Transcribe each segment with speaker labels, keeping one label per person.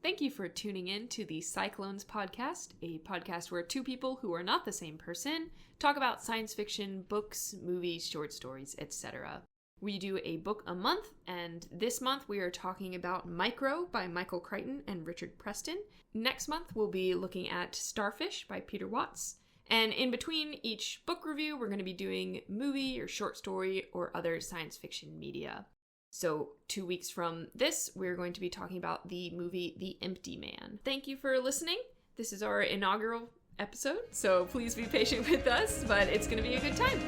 Speaker 1: Thank you for tuning in to the SciClones podcast, a podcast where two people who are not the same person talk about science fiction, books, movies, short stories, etc. We do a book a month, and this month we are talking about Micro by Michael Crichton and Richard Preston. Next month we'll be looking at Starfish by Peter Watts. And in between each book review, we're going to be doing movie or short story or other science fiction media. So 2 weeks from this, we're going to be talking about the movie The Empty Man. Thank you for listening. This is our inaugural episode, so please be patient with us, but it's going to be a good time.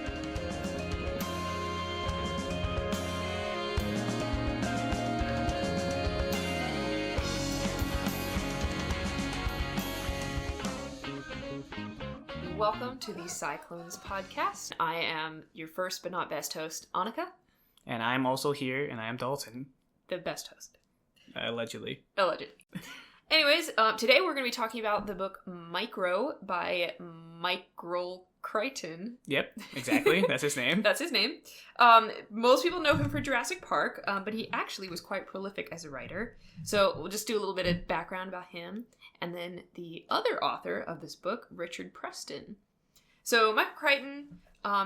Speaker 1: Welcome to the SciClones podcast. I am your first but not best host, Annika.
Speaker 2: And I'm also here, and I am Dalton.
Speaker 1: The best host.
Speaker 2: Allegedly.
Speaker 1: Anyways, today we're going to be talking about the book Micro by Michael Crichton.
Speaker 2: Yep, exactly. That's his name.
Speaker 1: That's his name. Most people know him for Jurassic Park, but he actually was quite prolific as a writer. So we'll just do a little bit of background about him. And then the other author of this book, Richard Preston. So Michael Crichton,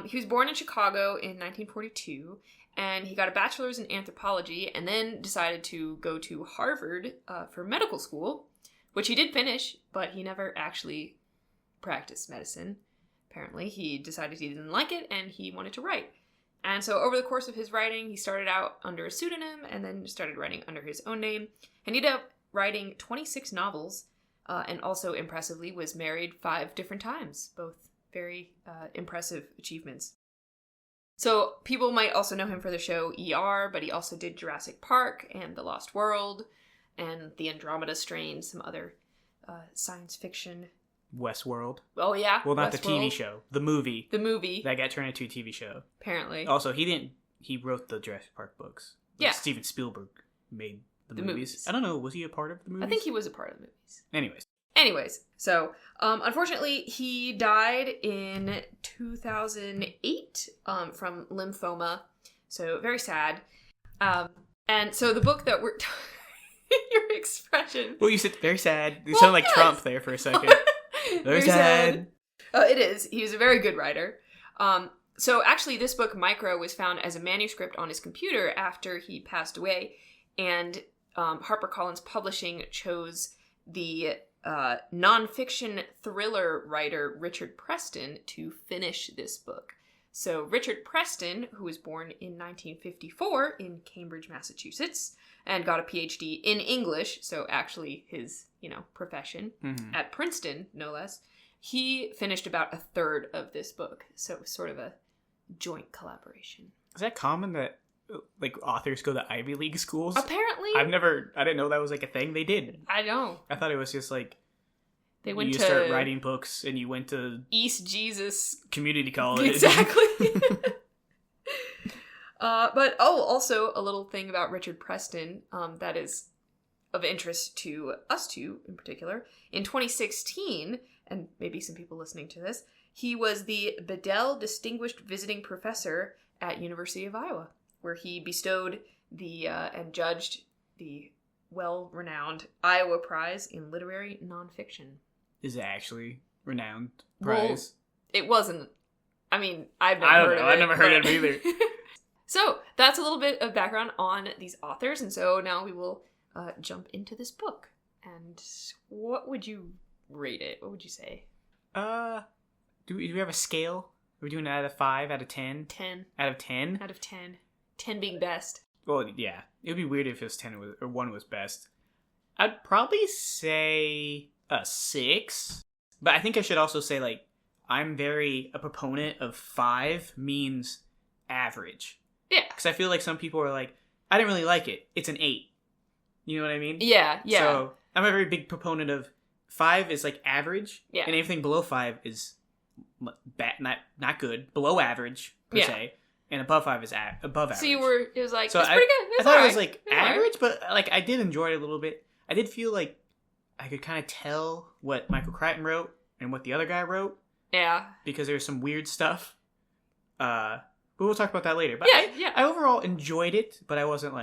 Speaker 1: he was born in Chicago in 1942. And he got a bachelor's in anthropology and then decided to go to Harvard for medical school, which he did finish, but he never actually practiced medicine. Apparently, he decided he didn't like it and he wanted to write. And so over the course of his writing, he started out under a pseudonym and then started writing under his own name. And he ended up writing 26 novels and also, impressively, was married 5 different times. Both very impressive achievements. So people might also know him for the show ER, but he also did Jurassic Park and The Lost World and The Andromeda Strain, some other science fiction.
Speaker 2: Westworld.
Speaker 1: Oh, yeah.
Speaker 2: Well, not
Speaker 1: Westworld.
Speaker 2: The TV show. The movie.
Speaker 1: The movie.
Speaker 2: That got turned into a TV show.
Speaker 1: Apparently.
Speaker 2: Also, he wrote the Jurassic Park books.
Speaker 1: Yeah.
Speaker 2: Steven Spielberg made the
Speaker 1: movies.
Speaker 2: I don't know, was he a part of the movies?
Speaker 1: I think he was a part of the movies. Anyways, so unfortunately, he died in 2008 from lymphoma. So very sad. And so the book that we're your expression.
Speaker 2: Well, you said very sad. You sounded like Trump there for a second. Very sad.
Speaker 1: It is. He was a very good writer. So actually, this book, Micro, was found as a manuscript on his computer after he passed away. And HarperCollins Publishing chose the nonfiction thriller writer Richard Preston to finish this book. So Richard Preston, who was born in 1954 in Cambridge, Massachusetts, and got a PhD in English, so actually his, profession, at Princeton, no less, he finished about a third of this book. So it was sort of a joint collaboration.
Speaker 2: Is that common that authors go to Ivy League schools?
Speaker 1: Apparently.
Speaker 2: I didn't know that was a thing. They did.
Speaker 1: I know.
Speaker 2: I thought it was just
Speaker 1: they went
Speaker 2: you
Speaker 1: to
Speaker 2: start writing books and you went to
Speaker 1: East Jesus
Speaker 2: community college.
Speaker 1: Exactly. But also a little thing about Richard Preston that is of interest to us two in particular. In 2016, and maybe some people listening to this, he was the Bedell Distinguished Visiting Professor at University of Iowa, where he bestowed and judged the well-renowned Iowa Prize in Literary Nonfiction.
Speaker 2: Is it actually renowned prize?
Speaker 1: Well, it wasn't. I mean, I've never heard of it either. So, that's a little bit of background on these authors, and so now we will jump into this book. And what would you rate it? What would you say?
Speaker 2: Do we have a scale? Are we doing it out of 5, out of 10?
Speaker 1: 10.
Speaker 2: Out of 10?
Speaker 1: Out of 10. 10 being best.
Speaker 2: Well, yeah. It would be weird if it was 10 or 1 was best. I'd probably say a 6. But I think I should also say, I'm very a proponent of 5 means average.
Speaker 1: Yeah.
Speaker 2: Because I feel like some people are like, I didn't really like it. It's an 8. You know what I mean?
Speaker 1: Yeah.
Speaker 2: So I'm a very big proponent of 5 is average.
Speaker 1: Yeah.
Speaker 2: And anything below 5 is bad, not good. Below average, per se. And above 5 is above average.
Speaker 1: So it was
Speaker 2: so
Speaker 1: it's pretty good.
Speaker 2: I thought it was average, but I did enjoy it a little bit. I did feel like I could kind of tell what Michael Crichton wrote and what the other guy wrote.
Speaker 1: Yeah.
Speaker 2: Because there's some weird stuff. But we'll talk about that later. But
Speaker 1: yeah.
Speaker 2: I overall enjoyed it, but I wasn't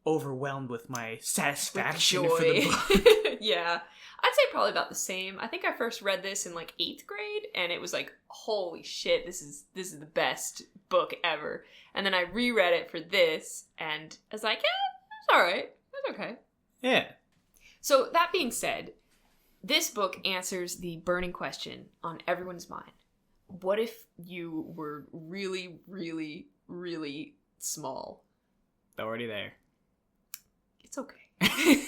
Speaker 2: overwhelmed with my satisfaction
Speaker 1: With
Speaker 2: for
Speaker 1: joy.
Speaker 2: the book.
Speaker 1: Yeah. I'd say probably about the same. I think I first read this in like 8th grade, and it was like, holy shit, this is the best book ever. And then I reread it for this, and I was like, yeah, it's alright. It's okay.
Speaker 2: Yeah.
Speaker 1: So that being said, this book answers the burning question on everyone's mind. What if you were really, really, really small?
Speaker 2: Already there.
Speaker 1: It's okay.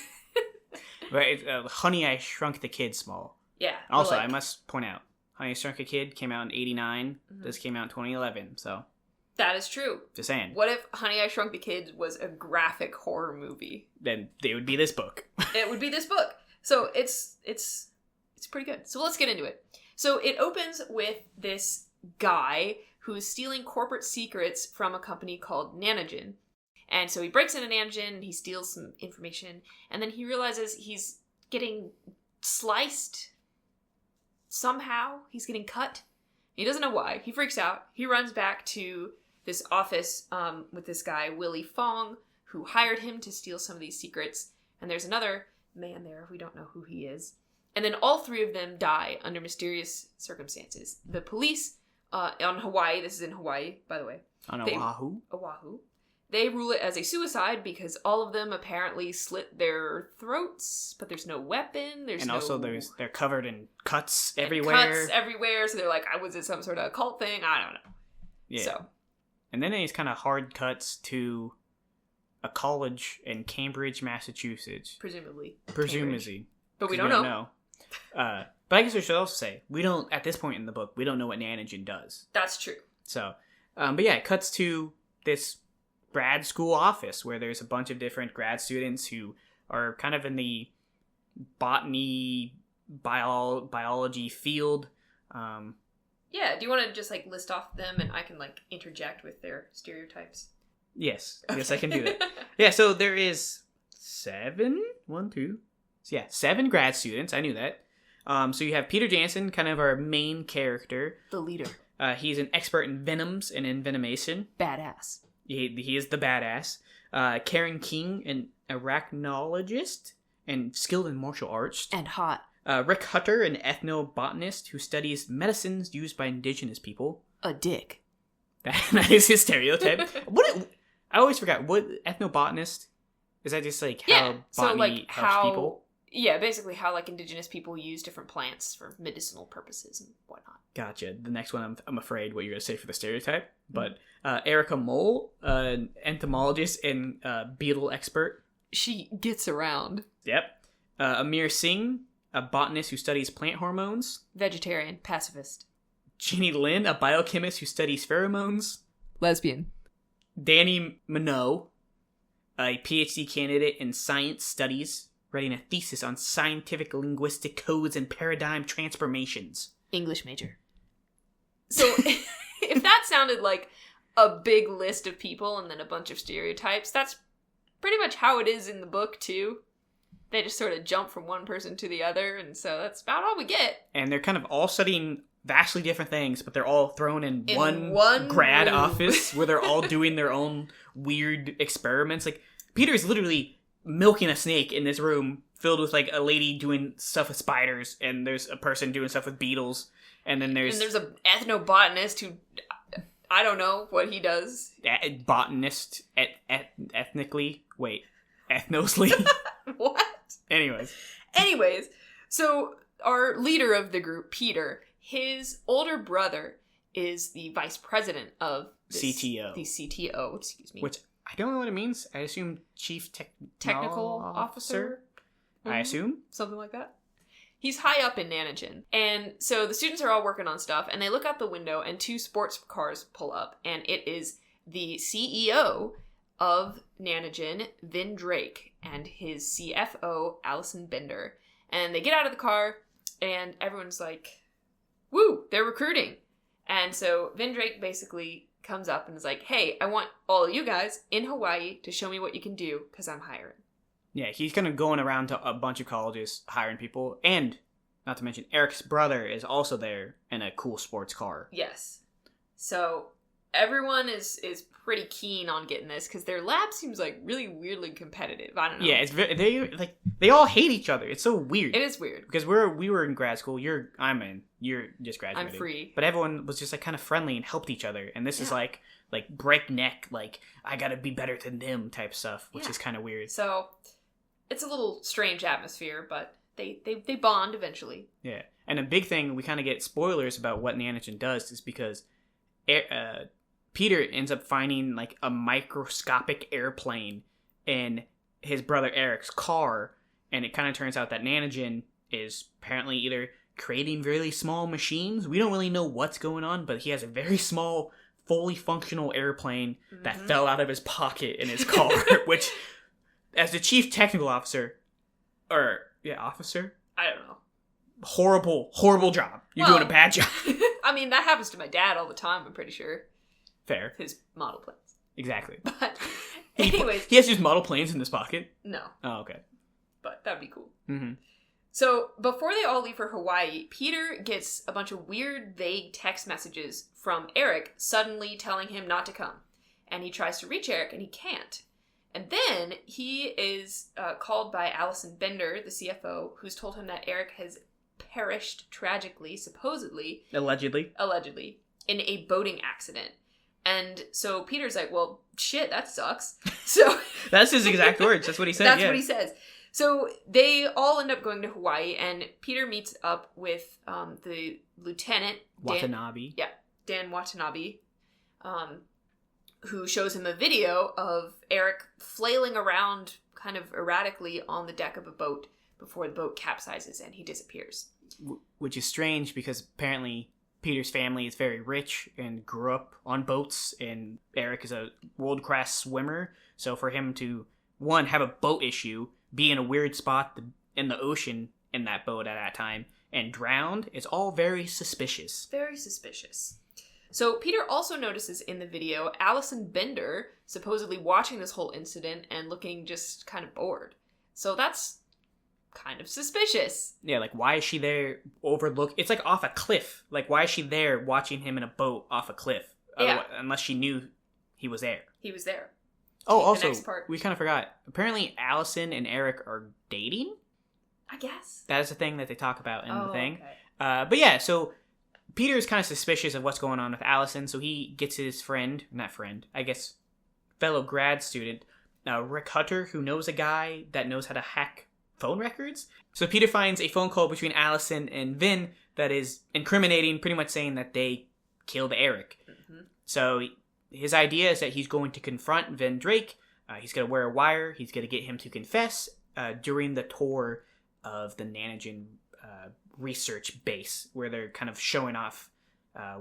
Speaker 2: But it's, Honey, I Shrunk the Kids small.
Speaker 1: Yeah.
Speaker 2: Also, I must point out, Honey, I Shrunk a Kid came out in 89.
Speaker 1: Mm-hmm.
Speaker 2: This came out in 2011, so.
Speaker 1: That is true.
Speaker 2: Just saying.
Speaker 1: What if Honey, I Shrunk the Kids was a graphic horror movie?
Speaker 2: Then it would be this book.
Speaker 1: It would be this book. So it's pretty good. So let's get into it. So it opens with this guy who's stealing corporate secrets from a company called Nanogen. And so he breaks into Nanogen, he steals some information, and then he realizes he's getting sliced somehow. He's getting cut. He doesn't know why. He freaks out. He runs back to this office with this guy, Willie Fong, who hired him to steal some of these secrets. And there's another man there. We don't know who he is. And then all three of them die under mysterious circumstances. The police on Hawaii, this is in Hawaii, by the way.
Speaker 2: On Oahu?
Speaker 1: Oahu. They rule it as a suicide because all of them apparently slit their throats, but there's no weapon.
Speaker 2: Also they're covered in cuts everywhere.
Speaker 1: Cuts everywhere, so they're like, was it some sort of occult thing? I don't know.
Speaker 2: Yeah.
Speaker 1: So.
Speaker 2: And then there's kind of hard cuts to a college in Cambridge, Massachusetts.
Speaker 1: Presumably.
Speaker 2: Presumably.
Speaker 1: But we don't know.
Speaker 2: But I guess we should also say, at this point in the book, we don't know what Nanogen does.
Speaker 1: That's true.
Speaker 2: So, but yeah, it cuts to this grad school office where there's a bunch of different grad students who are kind of in the botany, biology field.
Speaker 1: Yeah, do you want to just like list off them and I can like interject with their stereotypes?
Speaker 2: Yes, okay. Yes, I can do that. Yeah, so there is 7 grad students. I knew that. So you have Peter Jansen, kind of our main character.
Speaker 1: The leader.
Speaker 2: He's an expert in venoms and envenomation.
Speaker 1: Badass.
Speaker 2: He is the badass. Karen King, an arachnologist and skilled in martial arts.
Speaker 1: And hot.
Speaker 2: Rick Hutter, an ethnobotanist who studies medicines used by indigenous people.
Speaker 1: A dick.
Speaker 2: That is his stereotype. I always forgot. What ethnobotanist? Is that just like how botany helps people?
Speaker 1: Yeah, basically how like indigenous people use different plants for medicinal purposes and whatnot. Gotcha.
Speaker 2: The next one, I'm afraid what you're going to say for the stereotype. But Erica Mole, an entomologist and beetle expert.
Speaker 1: She gets around.
Speaker 2: Yep. Amir Singh, a botanist who studies plant hormones.
Speaker 1: Vegetarian. Pacifist.
Speaker 2: Ginny Lin, a biochemist who studies pheromones.
Speaker 1: Lesbian.
Speaker 2: Danny Minot, a PhD candidate in science studies, writing a thesis on scientific linguistic codes and paradigm transformations.
Speaker 1: English major. So, if that sounded like a big list of people and then a bunch of stereotypes, that's pretty much how it is in the book, too. They just sort of jump from one person to the other, and so that's about all we get.
Speaker 2: And they're kind of all studying vastly different things, but they're all thrown in one grad
Speaker 1: room.
Speaker 2: office where they're all doing their own weird experiments. Like, Peter's literally milking a snake in this room filled with like a lady doing stuff with spiders, and there's a person doing stuff with beetles, and then there's
Speaker 1: an ethnobotanist who I don't know what he does.
Speaker 2: Botanist ethnically. Wait, ethnosly.
Speaker 1: What? Anyways, so our leader of the group, Peter, his older brother is the vice president of
Speaker 2: CTO.
Speaker 1: The CTO, excuse me.
Speaker 2: Which I don't know what it means. I assume chief
Speaker 1: technical officer.
Speaker 2: I assume
Speaker 1: something like that. He's high up in Nanogen, and so the students are all working on stuff, and they look out the window, and 2 sports cars pull up, and it is the CEO of Nanogen, Vin Drake, and his CFO, Allison Bender. And they get out of the car, and everyone's like, woo, they're recruiting. And so Vin Drake basically comes up and is like, hey, I want all of you guys in Hawaii to show me what you can do, because I'm hiring.
Speaker 2: Yeah, he's kind of going around to a bunch of colleges, hiring people. And, not to mention, Eric's brother is also there in a cool sports car.
Speaker 1: Yes. So everyone is pretty keen on getting this because their lab seems like really weirdly competitive. I don't know.
Speaker 2: Yeah, it's very, they all hate each other. It's so weird.
Speaker 1: It is weird
Speaker 2: because we were in grad school. I'm in. You're just graduating.
Speaker 1: I'm free.
Speaker 2: But everyone was just like kind of friendly and helped each other. And this is like breakneck, like I gotta be better than them type stuff, which is kind of weird.
Speaker 1: So it's a little strange atmosphere, but they bond eventually.
Speaker 2: Yeah, and a big thing we kind of get spoilers about what Nanogen does is because Peter ends up finding like a microscopic airplane in his brother Eric's car, and it kind of turns out that Nanogen is apparently either creating really small machines. We don't really know what's going on, but he has a very small, fully functional airplane that fell out of his pocket in his car, which, as the chief technical officer, officer?
Speaker 1: I don't know.
Speaker 2: Horrible job. You're doing a bad job.
Speaker 1: I mean, that happens to my dad all the time, I'm pretty sure.
Speaker 2: Fair.
Speaker 1: His model planes.
Speaker 2: Exactly.
Speaker 1: But anyways.
Speaker 2: He has his model planes in his pocket?
Speaker 1: No.
Speaker 2: Oh, okay.
Speaker 1: But that'd be cool.
Speaker 2: Mm-hmm.
Speaker 1: So before they all leave for Hawaii, Peter gets a bunch of weird, vague text messages from Eric suddenly telling him not to come. And he tries to reach Eric and he can't. And then he is called by Allison Bender, the CFO, who's told him that Eric has perished tragically, supposedly.
Speaker 2: Allegedly,
Speaker 1: in a boating accident. And so Peter's like, well, shit, that sucks. So
Speaker 2: that's his exact words. That's what he said.
Speaker 1: That's what he says. So they all end up going to Hawaii, and Peter meets up with the lieutenant,
Speaker 2: Watanabe.
Speaker 1: Dan Watanabe, who shows him a video of Eric flailing around kind of erratically on the deck of a boat before the boat capsizes and he disappears.
Speaker 2: Which is strange because apparently Peter's family is very rich and grew up on boats, and Eric is a world-class swimmer. So for him to, one, have a boat issue, be in a weird spot in the ocean in that boat at that time, and drowned, is all very suspicious.
Speaker 1: Very suspicious. So Peter also notices in the video Allison Bender supposedly watching this whole incident and looking just kind of bored. So that's kind of suspicious.
Speaker 2: Yeah, like, why is she there it's like off a cliff. Like, why is she there watching him in a boat off a cliff?
Speaker 1: Yeah.
Speaker 2: Unless she knew he was there.
Speaker 1: He was there.
Speaker 2: Oh, also, we kind of forgot. Apparently, Allison and Eric are dating?
Speaker 1: I guess.
Speaker 2: That is a thing that they talk about in the thing.
Speaker 1: Okay.
Speaker 2: But yeah, so Peter is kind of suspicious of what's going on with Allison, so he gets his fellow grad student, Rick Hutter, who knows a guy that knows how to hack phone records. So Peter finds a phone call between Allison and Vin that is incriminating, pretty much saying that they killed Eric. Mm-hmm. So his idea is that he's going to confront Vin Drake. He's going to wear a wire. He's going to get him to confess during the tour of the Nanogen research base, where they're kind of showing off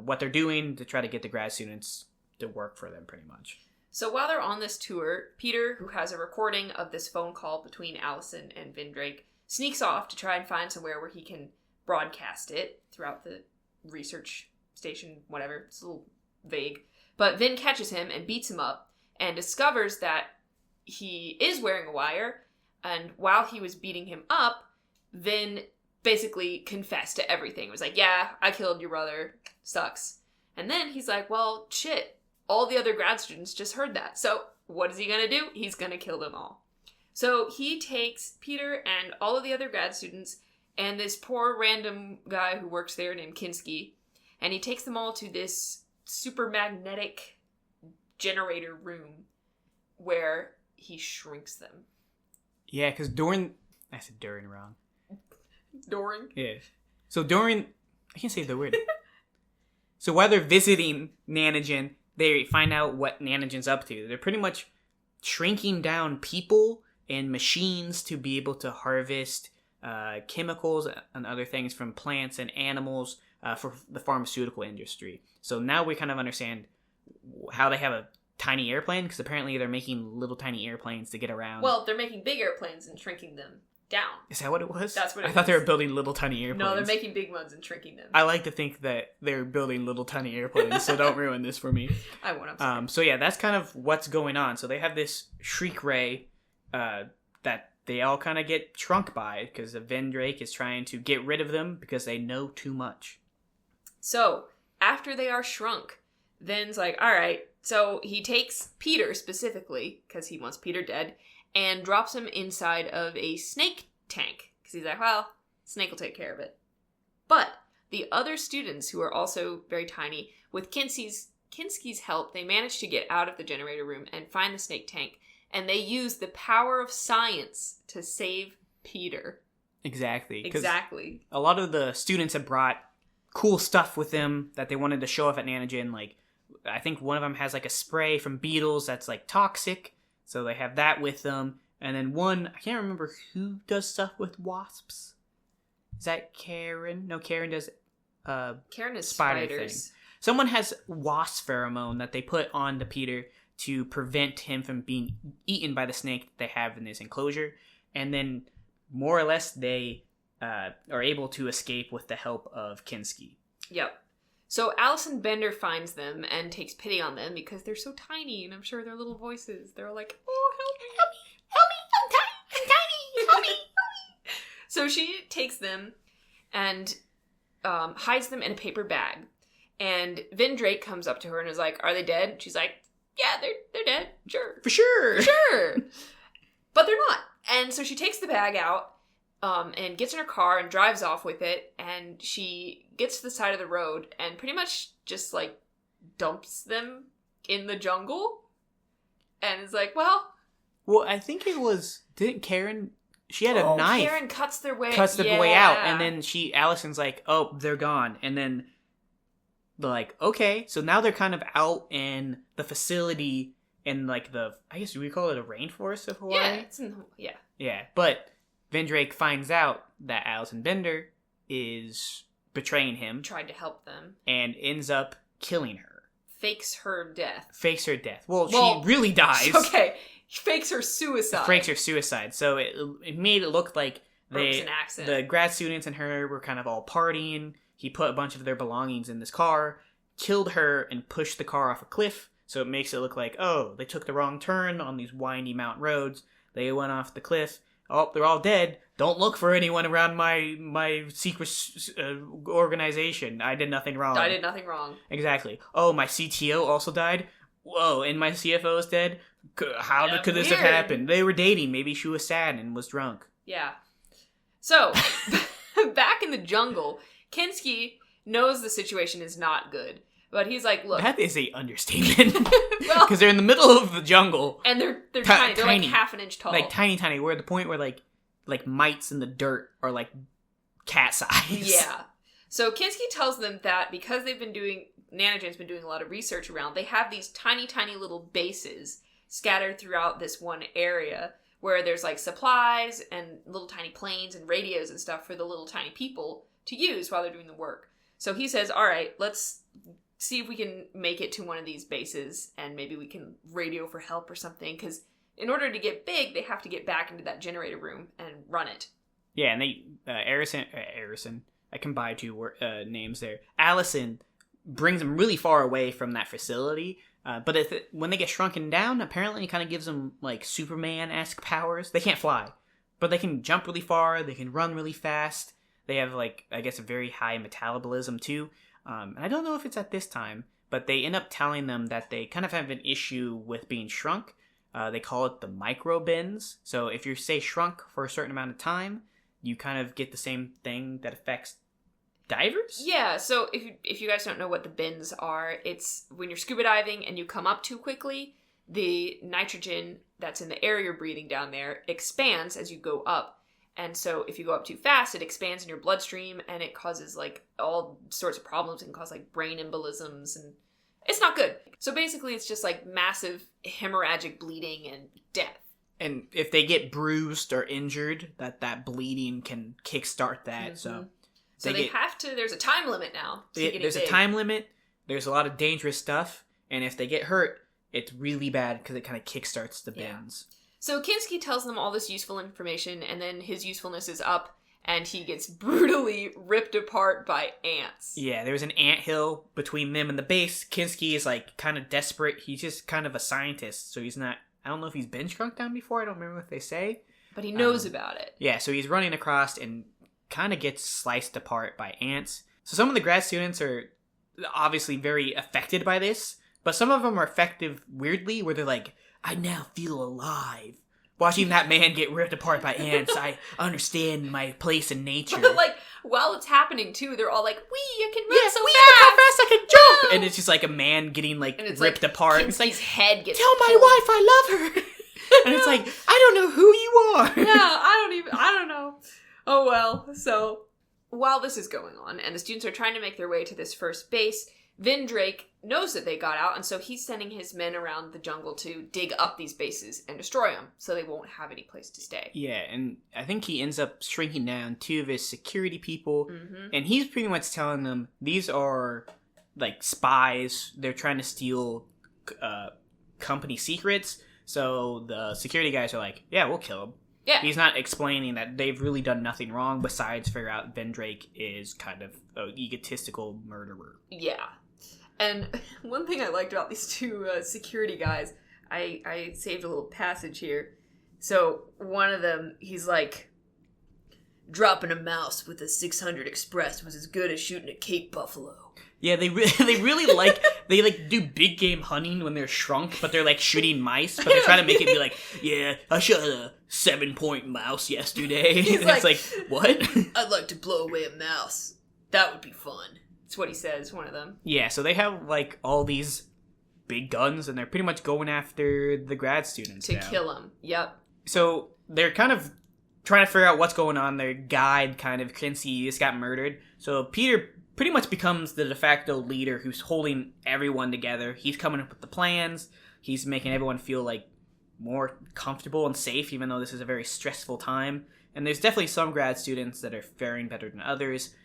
Speaker 2: what they're doing to try to get the grad students to work for them, pretty much.
Speaker 1: So while they're on this tour, Peter, who has a recording of this phone call between Allison and Vin Drake, sneaks off to try and find somewhere where he can broadcast it throughout the research station, whatever. It's a little vague. But Vin catches him and beats him up and discovers that he is wearing a wire. And while he was beating him up, Vin basically confessed to everything. It was like, yeah, I killed your brother. Sucks. And then he's like, well, shit. All the other grad students just heard that. So what is he going to do? He's going to kill them all. So he takes Peter and all of the other grad students and this poor random guy who works there named Kinski, and he takes them all to this super magnetic generator room where he shrinks them.
Speaker 2: Yeah, because I said during wrong.
Speaker 1: During?
Speaker 2: Yeah. So I can't say the word. So while they're visiting Nanogen, they find out what Nanogen's up to. They're pretty much shrinking down people and machines to be able to harvest chemicals and other things from plants and animals for the pharmaceutical industry. So now we kind of understand how they have a tiny airplane, because apparently they're making little tiny airplanes to get around.
Speaker 1: Well, they're making big airplanes and shrinking them down.
Speaker 2: Is that what it was?
Speaker 1: That's what it was.
Speaker 2: I thought they were building little tiny airplanes.
Speaker 1: No, they're making big ones and shrinking them.
Speaker 2: I like to think that they're building little tiny airplanes, so don't ruin this for me.
Speaker 1: I won't. I'm sorry.
Speaker 2: So yeah, that's kind of what's going on. So they have this shriek ray that they all kind of get shrunk by, because Vin Drake is trying to get rid of them because they know too much.
Speaker 1: So after they are shrunk, Vin's like, all right. So he takes Peter specifically, because he wants Peter dead, and drops him inside of a snake tank. Because he's like, well, snake will take care of it. But the other students, who are also very tiny, with Kinski's help, they manage to get out of the generator room and find the snake tank. And they use the power of science to save Peter.
Speaker 2: Exactly.
Speaker 1: Exactly.
Speaker 2: A lot of the students have brought cool stuff with them that they wanted to show off at Nanogen. Like, I think one of them has like a spray from beetles that's like toxic. So they have that with them. And then one, I can't remember who does stuff with wasps. Is that Karen? No, Karen does
Speaker 1: Karen is
Speaker 2: spider
Speaker 1: spiders.
Speaker 2: thing. Someone has wasp pheromone that they put on to Peter to prevent him from being eaten by the snake that they have in this enclosure. And then, more or less, they are able to escape with the help of Kinski.
Speaker 1: Yep. So Allison Bender finds them and takes pity on them because they're so tiny, and I'm sure their little voices, they're like, oh, help me, I'm tiny, help me. So she takes them and hides them in a paper bag. And Vin Drake comes up to her and is like, are they dead? She's like, yeah, they're dead. Sure.
Speaker 2: For sure.
Speaker 1: But they're not. And so she takes the bag out and gets in her car and drives off with it. And she gets to the side of the road and pretty much just, like, dumps them in the jungle. And is like, well,
Speaker 2: I think it was... Didn't Karen... She had a knife.
Speaker 1: Karen cuts their way
Speaker 2: way out. And then Allison's like, oh, they're gone. And then they're like, okay. So now they're kind of out in the facility in, like, I guess we call it a rainforest of Hawaii?
Speaker 1: Yeah, it's in yeah.
Speaker 2: Yeah, but Vin Drake finds out that Allison Bender is betraying him.
Speaker 1: Tried to help them.
Speaker 2: And ends up killing her.
Speaker 1: Fakes her death.
Speaker 2: Well, she really dies.
Speaker 1: Okay. Fakes her suicide.
Speaker 2: So it made it look like
Speaker 1: it was an accident.
Speaker 2: The grad students and her were kind of all partying. He put a bunch of their belongings in this car, killed her, and pushed the car off a cliff. So it makes it look like, oh, they took the wrong turn on these windy mountain roads. They went off the cliff. Oh, they're all dead. Don't look for anyone around my secret organization. I did nothing wrong. Exactly. Oh, my CTO also died. Whoa, and my CFO is dead. How could this have happened? They were dating. Maybe she was sad and was drunk.
Speaker 1: Yeah. So, back in the jungle, Kinski knows the situation is not good. But he's like, look...
Speaker 2: That is a understatement. Well... Because they're in the middle of the jungle.
Speaker 1: And they're tiny. They're like half an inch tall.
Speaker 2: Like, tiny. We're at the point where, like mites in the dirt are, like, cat size.
Speaker 1: Yeah. So Kinski tells them that because Nanogen's been doing a lot of research around, they have these tiny little bases scattered throughout this one area where there's, like, supplies and little tiny planes and radios and stuff for the little tiny people to use while they're doing the work. So he says, all right, let's see if we can make it to one of these bases and maybe we can radio for help or something. Because in order to get big, they have to get back into that generator room and run it. Yeah,
Speaker 2: and they, Arison, I combined two names there. Allison brings them really far away from that facility. But when they get shrunken down, apparently it kind of gives them, like, Superman-esque powers. They can't fly, but they can jump really far. They can run really fast. They have, like, I guess a very high metabolism, too. And I don't know if it's at this time, but they end up telling them that they kind of have an issue with being shrunk. They call it the microbends. So if you say shrunk for a certain amount of time, you kind of get the same thing that affects divers?
Speaker 1: Yeah, so if you guys don't know what the bends are, it's when you're scuba diving and you come up too quickly, the nitrogen that's in the air you're breathing down there expands as you go up. And so if you go up too fast, it expands in your bloodstream and it causes, like, all sorts of problems. It can cause, like, brain embolisms and it's not good. So basically it's just, like, massive hemorrhagic bleeding and death.
Speaker 2: And if they get bruised or injured, that bleeding can kickstart that.
Speaker 1: Mm-hmm. So they have to, there's a time limit now.
Speaker 2: There's a time limit. There's a lot of dangerous stuff. And if they get hurt, it's really bad because it kind of kickstarts the bends.
Speaker 1: So Kinski tells them all this useful information, and then his usefulness is up, and he gets brutally ripped apart by ants.
Speaker 2: Yeah, there's an anthill between them and the base. Kinski is, like, kind of desperate. He's just kind of a scientist, so he's not... I don't know if he's been shrunk down before. I don't remember what they say.
Speaker 1: But he knows about it.
Speaker 2: Yeah, so he's running across and kind of gets sliced apart by ants. So some of the grad students are obviously very affected by this. But some of them are effective weirdly, where they're like, I now feel alive. Watching that man get ripped apart by ants, I understand my place in nature.
Speaker 1: But, like, while it's happening, too, they're all like, I can run so
Speaker 2: look
Speaker 1: fast!
Speaker 2: how fast I can jump! Whoa! And it's just like a man getting, like, ripped apart.
Speaker 1: It's like, his head gets
Speaker 2: tell my wife I love her! And it's like, I don't know who you are!
Speaker 1: Yeah, I don't know. Oh, well. So, while this is going on, and the students are trying to make their way to this first base, Vin Drake knows that they got out, and so he's sending his men around the jungle to dig up these bases and destroy them, so they won't have any place to stay.
Speaker 2: Yeah, and I think he ends up shrinking down 2 of his security people, and he's pretty much telling them these are, like, spies. They're trying to steal company secrets, so the security guys are like, yeah, we'll kill them.
Speaker 1: Yeah.
Speaker 2: He's not explaining that they've really done nothing wrong besides figure out Vin Drake is kind of an egotistical murderer.
Speaker 1: Yeah. And one thing I liked about these 2 security guys, I saved a little passage here. So one of them, he's like, dropping a mouse with a 600 Express was as good as shooting a Cape Buffalo.
Speaker 2: Yeah, they really like, they like do big game hunting when they're shrunk, but they're like shooting mice, but they're trying to make it be like, yeah, I shot a 7-point mouse yesterday.
Speaker 1: He's
Speaker 2: and it's like, what?
Speaker 1: I'd like to blow away a mouse. That would be fun. That's what he says, one of them.
Speaker 2: Yeah, so they have, like, all these big guns, and they're pretty much going after the grad students
Speaker 1: to
Speaker 2: now.
Speaker 1: Kill them. Yep.
Speaker 2: So they're kind of trying to figure out what's going on. Their guide kind of can see just got murdered. So Peter pretty much becomes the de facto leader who's holding everyone together. He's coming up with the plans. He's making everyone feel, like, more comfortable and safe, even though this is a very stressful time. And there's definitely some grad students that are faring better than others.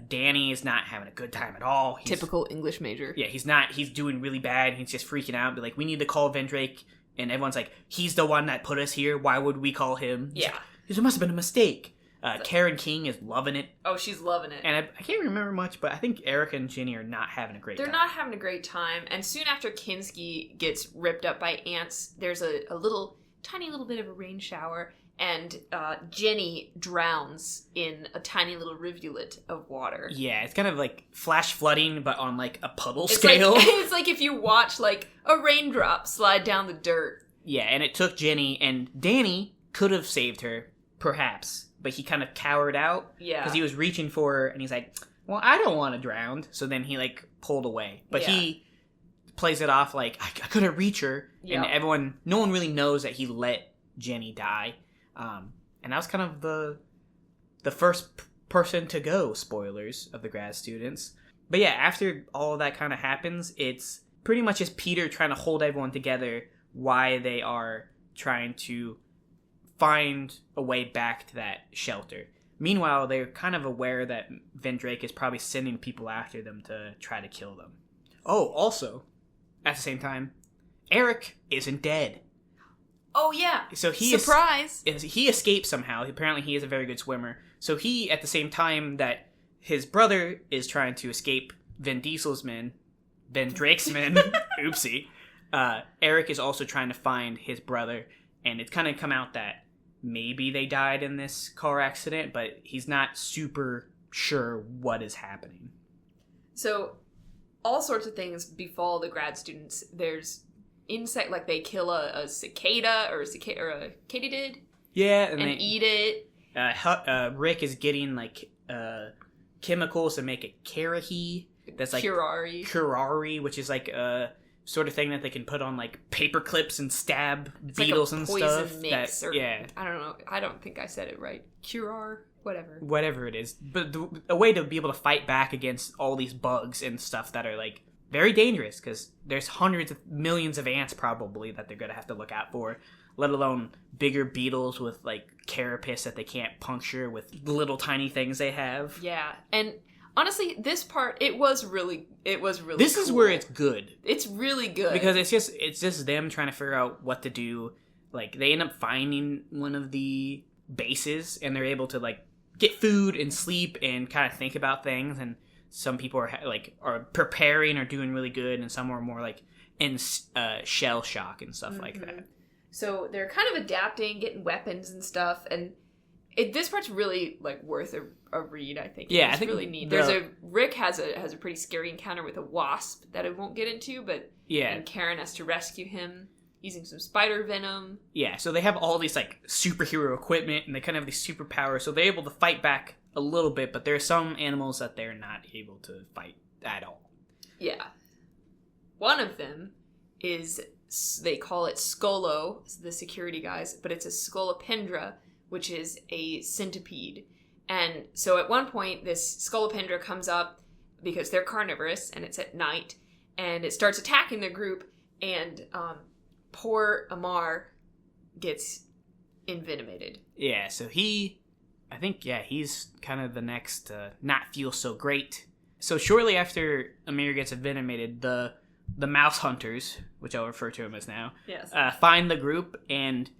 Speaker 2: Danny is not having a good time at all.
Speaker 1: Typical English major.
Speaker 2: Yeah, he's doing really bad. He's just freaking out. But, like, we need to call Vin Drake. And everyone's like, he's the one that put us here. Why would we call him?
Speaker 1: Yeah.
Speaker 2: There must have been a mistake. Karen King is loving it.
Speaker 1: Oh, she's loving it.
Speaker 2: And I can't remember much, but I think Erica and Ginny are not having a great time.
Speaker 1: They're not having a great time. And soon after Kinski gets ripped up by ants, there's a tiny little bit of a rain shower. And Jenny drowns in a tiny little rivulet of water.
Speaker 2: Yeah, it's kind of like flash flooding, but on like a puddle scale.
Speaker 1: It's like if you watch like a raindrop slide down the dirt.
Speaker 2: Yeah, and it took Jenny, and Danny could have saved her, perhaps, but he kind of cowered out.
Speaker 1: Yeah.
Speaker 2: Because he was reaching for her, and he's like, well, I don't want to drown. So then he like pulled away. But he plays it off like, I couldn't reach her. Yeah. And no one really knows that he let Jenny die. And that was kind of the first person to go, spoilers, of the grad students. But yeah, after all of that kind of happens, it's pretty much just Peter trying to hold everyone together while they are trying to find a way back to that shelter. Meanwhile, they're kind of aware that Vin Drake is probably sending people after them to try to kill them. Oh, also, at the same time, Eric isn't dead.
Speaker 1: Oh, yeah.
Speaker 2: So
Speaker 1: Surprise!
Speaker 2: He escaped somehow. Apparently, he is a very good swimmer. So he, at the same time that his brother is trying to escape Vin Drake's men, oopsie, Eric is also trying to find his brother. And it's kind of come out that maybe they died in this car accident, but he's not super sure what is happening.
Speaker 1: So, all sorts of things befall the grad students. There's insect, like they kill a cicada or a katydid.
Speaker 2: Yeah,
Speaker 1: and they eat it.
Speaker 2: Rick is getting like chemicals to make a karahi. That's like curare, which is like a sort of thing that they can put on like paper clips and stab beetles and stuff.
Speaker 1: Mix I don't know. I don't think I said it right. Curare, whatever it is. But a way to be able to fight back against all these bugs and stuff that are like very dangerous, because there's hundreds of millions of ants probably that they're going to have to look out for, let alone bigger beetles with like carapace that they can't puncture with little tiny things they have. Yeah, and honestly, this part, it was really This cool. is where it's good. It's really good. Because it's just them trying to figure out what to do. Like, they end up finding one of the bases, and they're able to like get food and sleep and kind of think about things, and some people are preparing or doing really good, and some are more like in shell shock and stuff like that. So they're kind of adapting, getting weapons and stuff, and This part's really like worth a read, I think.
Speaker 2: Yeah,
Speaker 1: it's
Speaker 2: I think
Speaker 1: really neat. Rick has a pretty scary encounter with a wasp that I won't get into, but and Karen has to rescue him using some spider venom.
Speaker 2: Yeah, so they have all these like superhero equipment and they kind of have these superpowers, so they're able to fight back a little bit, but there are some animals that they're not able to fight at all.
Speaker 1: Yeah. One of them is, they call it Skolo, the security guys, but it's a Scolopendra, which is a centipede. And so at one point, this Scolopendra comes up because they're carnivorous and it's at night, and it starts attacking the group, and poor Amar gets envenomated.
Speaker 2: Yeah, so he's kind of the next not feel so great. So shortly after Amir gets envenomated, the mouse hunters, which I'll refer to them as now,
Speaker 1: yes,
Speaker 2: find the group, and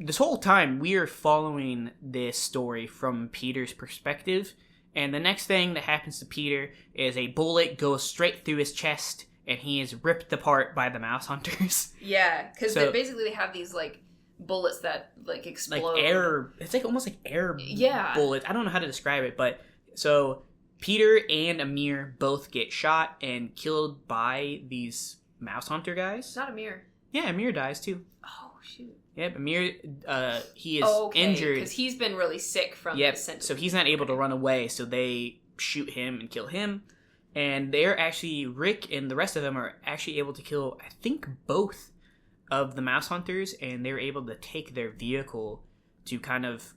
Speaker 2: this whole time we are following this story from Peter's perspective, and the next thing that happens to Peter is a bullet goes straight through his chest, and he is ripped apart by the mouse hunters.
Speaker 1: Yeah, because basically they have these like bullets that like explode.
Speaker 2: Like air, it's like almost like air bullets. I don't know how to describe it, but so Peter and Amir both get shot and killed by these mouse hunter guys.
Speaker 1: Not Amir.
Speaker 2: Yeah, Amir dies too.
Speaker 1: Oh, shoot.
Speaker 2: Yep, Amir, he is injured.
Speaker 1: Because he's been really sick from
Speaker 2: the
Speaker 1: sentence.
Speaker 2: So he's not able to run away, so they shoot him and kill him. And they're actually, Rick and the rest of them are actually able to kill, I think, both of the mouse hunters, and they're able to take their vehicle to kind of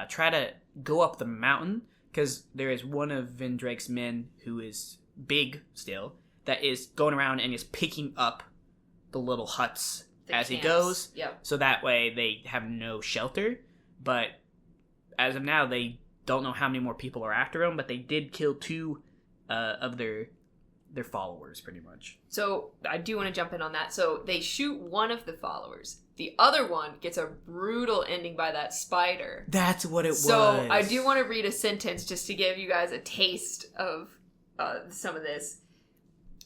Speaker 2: try to go up the mountain, because there is one of Vendrake's men who is big still, that is going around and is picking up the little huts as he goes.
Speaker 1: Yep.
Speaker 2: So that way they have no shelter. But as of now, they don't know how many more people are after him, but they did kill two of their followers, pretty much.
Speaker 1: So I do want to jump in on that. So they shoot one of the followers. The other one gets a brutal ending by that spider.
Speaker 2: That's what it was.
Speaker 1: So I do want to read a sentence just to give you guys a taste of some of this.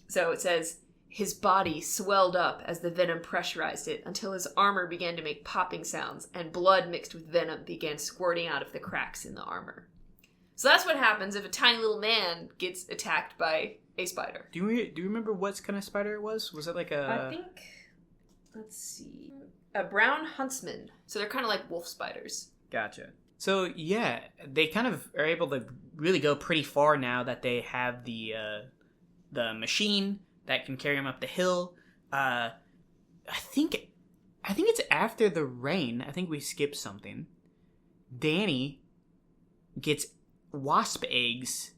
Speaker 1: So it says, his body swelled up as the venom pressurized it until his armor began to make popping sounds, and blood mixed with venom began squirting out of the cracks in the armor. So that's what happens if a tiny little man gets attacked by a spider.
Speaker 2: Do you remember what kind of spider it was? Was it like a...
Speaker 1: I think... Let's see... A brown huntsman. So they're kind of like wolf spiders.
Speaker 2: Gotcha. So, yeah, they kind of are able to really go pretty far now that they have the machine that can carry them up the hill. I think it's after the rain. I think we skipped something. Danny gets wasp eggs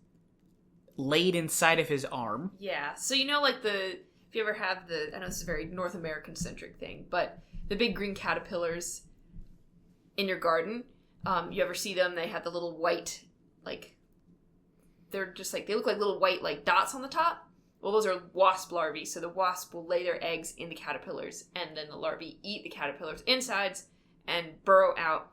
Speaker 2: laid inside of his arm.
Speaker 1: Yeah. So like if you ever have I know this is a very North American centric thing, but the big green caterpillars in your garden, you ever see them? They have the little white, like, they're just like, they look like little white, like, dots on the top. Well, those are wasp larvae, so the wasp will lay their eggs in the caterpillars, and then the larvae eat the caterpillars' insides and burrow out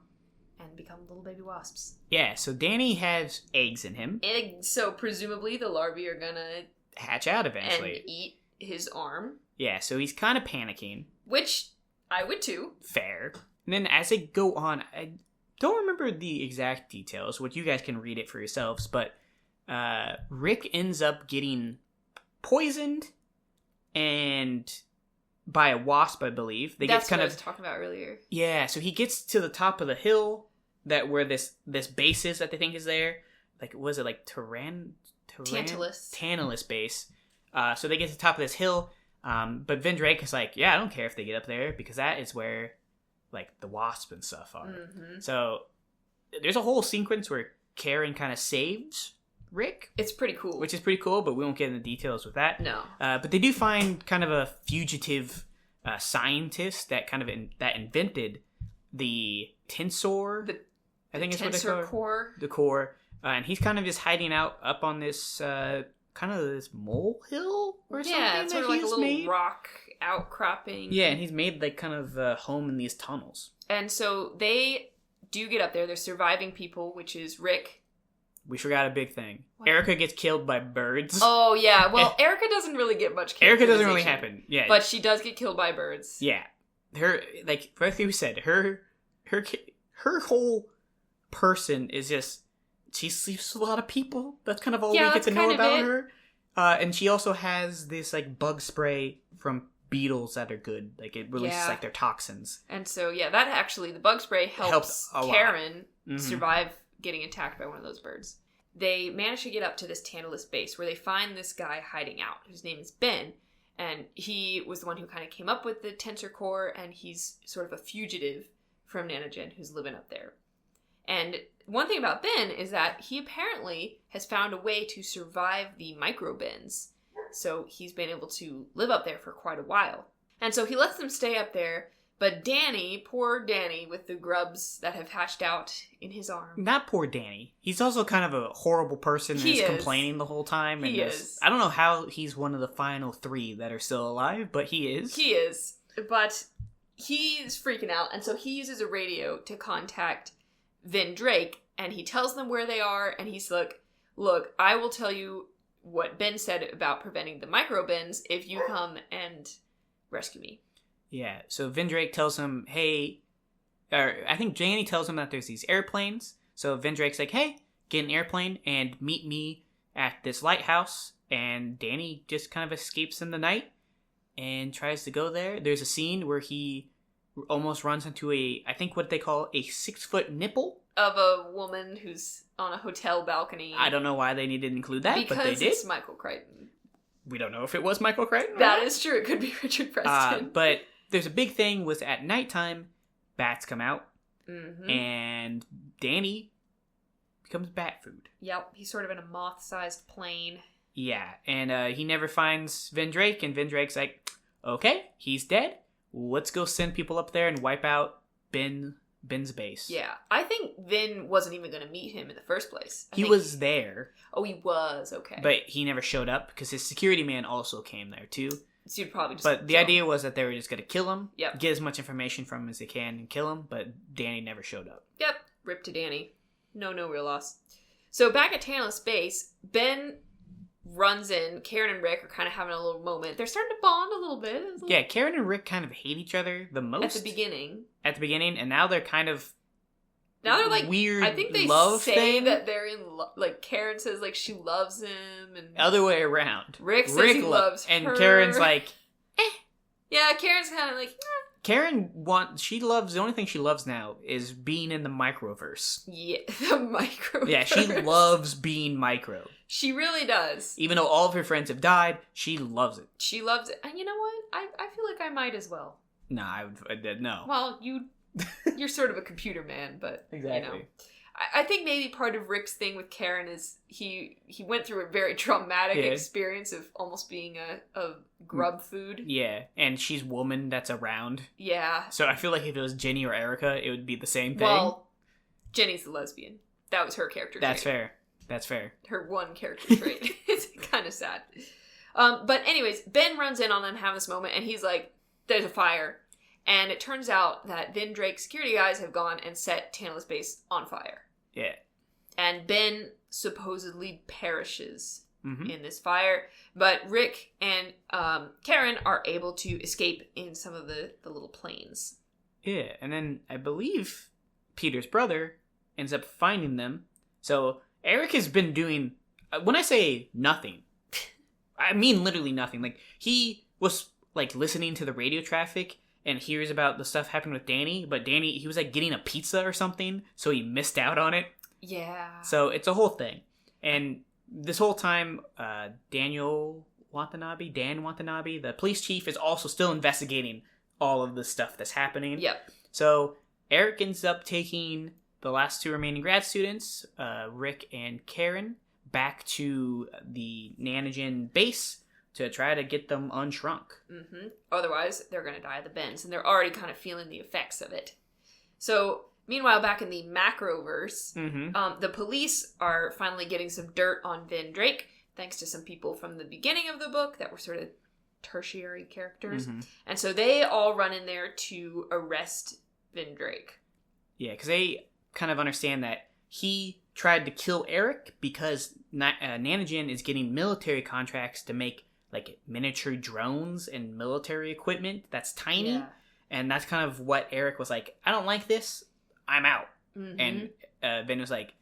Speaker 1: and become little baby wasps.
Speaker 2: Yeah, so Danny has eggs in him.
Speaker 1: So presumably the larvae are gonna
Speaker 2: hatch out eventually.
Speaker 1: And eat his arm.
Speaker 2: Yeah, so he's kind of panicking.
Speaker 1: Which I would too.
Speaker 2: Fair. And then as they go on, I don't remember the exact details, what you guys can read it for yourselves, but Rick ends up getting poisoned and by a wasp, I believe.
Speaker 1: That's what I was talking about earlier.
Speaker 2: Yeah, so he gets to the top of the hill where this base is that they think is there. Like, was it like Tantalus base. So they get to the top of this hill, but Vendrake is like, yeah, I don't care if they get up there, because that is where, like, the wasp and stuff are.
Speaker 1: Mm-hmm.
Speaker 2: So there's a whole sequence where Karen kind of saves Rick.
Speaker 1: It's pretty cool.
Speaker 2: Which is pretty cool, but we won't get into details with that.
Speaker 1: No.
Speaker 2: But they do find kind of a fugitive scientist that kind of that invented the tensor. I think it's what they call it.
Speaker 1: Core.
Speaker 2: The core. And he's kind of just hiding out up on this kind of this molehill or something.
Speaker 1: Yeah, it's sort of like a little
Speaker 2: made.
Speaker 1: Rock outcropping.
Speaker 2: Yeah, and he's made like kind of a home in these tunnels.
Speaker 1: And so they do get up there. They're surviving people, which is Rick.
Speaker 2: We forgot a big thing.
Speaker 1: What?
Speaker 2: Erica gets killed by birds.
Speaker 1: Oh, yeah. Well, Erica doesn't really get much
Speaker 2: Erica doesn't really happen. Yeah.
Speaker 1: But she does get killed by birds.
Speaker 2: Yeah. Her, like we said, her whole person is just, she sleeps with a lot of people. That's kind of all we get to
Speaker 1: that's
Speaker 2: know
Speaker 1: kind of
Speaker 2: about
Speaker 1: it.
Speaker 2: her. And she also has this like bug spray from beetles that are good. Like it releases like their toxins.
Speaker 1: And so that actually, the bug spray helps Karen survive getting attacked by one of those birds. They manage to get up to this Tantalus base where they find this guy hiding out. His name is Ben. And he was the one who kind of came up with the tensor core, and he's sort of a fugitive from Nanogen who's living up there. And one thing about Ben is that he apparently has found a way to survive the microbends. So he's been able to live up there for quite a while. And so he lets them stay up there, but Danny, poor Danny, with the grubs that have hatched out in his arm.
Speaker 2: Not poor Danny. He's also kind of a horrible person and is complaining the whole time. And
Speaker 1: he is.
Speaker 2: I don't know how he's one of the final 3 that are still alive, but he is.
Speaker 1: He is. But he's freaking out, and so he uses a radio to contact Vin Drake, and he tells them where they are, and he's like, look, I will tell you what Ben said about preventing the microbends if you come and rescue me.
Speaker 2: Yeah, so Vin Drake tells him, hey, or I think Danny tells him that there's these airplanes. So Vin Drake's like, hey, get an airplane and meet me at this lighthouse. And Danny just kind of escapes in the night and tries to go there. There's a scene where he almost runs into I think what they call a 6-foot nipple.
Speaker 1: Of a woman who's on a hotel balcony.
Speaker 2: I don't know why they needed to include that, but they did.
Speaker 1: Because it's Michael Crichton.
Speaker 2: We don't know if it was Michael Crichton.
Speaker 1: That is true. It could be Richard Preston.
Speaker 2: But there's a big thing was at nighttime, bats come out, and Danny becomes bat food.
Speaker 1: Yep, he's sort of in a moth-sized plane.
Speaker 2: Yeah, and he never finds Vin Drake, and Vin Drake's like, okay, he's dead. Let's go send people up there and wipe out Ben's base.
Speaker 1: Yeah, I think Vin wasn't even going to meet him in the first place.
Speaker 2: He was there.
Speaker 1: Oh, he was, okay.
Speaker 2: But he never showed up because his security man also came there too.
Speaker 1: So you'd probably just
Speaker 2: But the idea was that they were just going to kill him,
Speaker 1: Yep.
Speaker 2: get as much information from him as they can and kill him, but Danny never showed up.
Speaker 1: Yep, rip to Danny. No real loss. So back at Tantalus Base, Ben runs in. Karen and Rick are kind of having a little moment. They're starting to bond a little bit.
Speaker 2: Yeah, Karen and Rick kind of hate each other the most.
Speaker 1: At the beginning.
Speaker 2: And now they're kind of
Speaker 1: now they're like
Speaker 2: weird.
Speaker 1: I think they
Speaker 2: love
Speaker 1: say
Speaker 2: thing.
Speaker 1: that they're in like Karen says like she loves him, and
Speaker 2: other way around.
Speaker 1: Rick says he loves her,
Speaker 2: and Karen's like,
Speaker 1: Yeah, Karen's kind of like.
Speaker 2: Karen the only thing she loves now is being in the microverse.
Speaker 1: Yeah, the microverse.
Speaker 2: Yeah, she loves being micro.
Speaker 1: She really does.
Speaker 2: Even though all of her friends have died, she loves it.
Speaker 1: She loves it. And you know what? I feel like I might as well.
Speaker 2: No, I would no.
Speaker 1: Well, you're sort of a computer man, but
Speaker 2: exactly.
Speaker 1: You know. I think maybe part of Rick's thing with Karen is he went through a very traumatic experience of almost being a grub food.
Speaker 2: Yeah, and she's woman that's around.
Speaker 1: Yeah.
Speaker 2: So I feel like if it was Jenny or Erica, it would be the same thing.
Speaker 1: Well, Jenny's the lesbian. That was her character trait.
Speaker 2: That's fair.
Speaker 1: Her one character trait. It's kind of sad. But anyways, Ben runs in on them, have this moment, and he's like, there's a fire. And it turns out that Vin Drake's security guys have gone and set Tantalus Base on fire.
Speaker 2: Yeah.
Speaker 1: And Ben supposedly perishes in this fire. But Rick and Karen are able to escape in some of the little planes.
Speaker 2: Yeah, and then I believe Peter's brother ends up finding them. So Eric has been doing... when I say nothing, I mean literally nothing. Like, he was like listening to the radio traffic and hears about the stuff happening with Danny, but Danny, he was like getting a pizza or something, so he missed out on it.
Speaker 1: Yeah.
Speaker 2: So it's a whole thing. And this whole time, Dan Watanabe, the police chief, is also still investigating all of the stuff that's happening.
Speaker 1: Yep.
Speaker 2: So Eric ends up taking the last 2 remaining grad students, Rick and Karen, back to the Nanogen base to try to get them unshrunk.
Speaker 1: Otherwise, they're going to die of the bends, and they're already kind of feeling the effects of it. So, meanwhile, back in the macroverse, the police are finally getting some dirt on Vin Drake, thanks to some people from the beginning of the book that were sort of tertiary characters. And so they all run in there to arrest Vin Drake.
Speaker 2: Yeah, because they kind of understand that he tried to kill Eric because Nanogen is getting military contracts to make like miniature drones and military equipment that's tiny. Yeah. And that's kind of what Eric was like, I don't like this, I'm out.
Speaker 1: Mm-hmm.
Speaker 2: And Vin was like,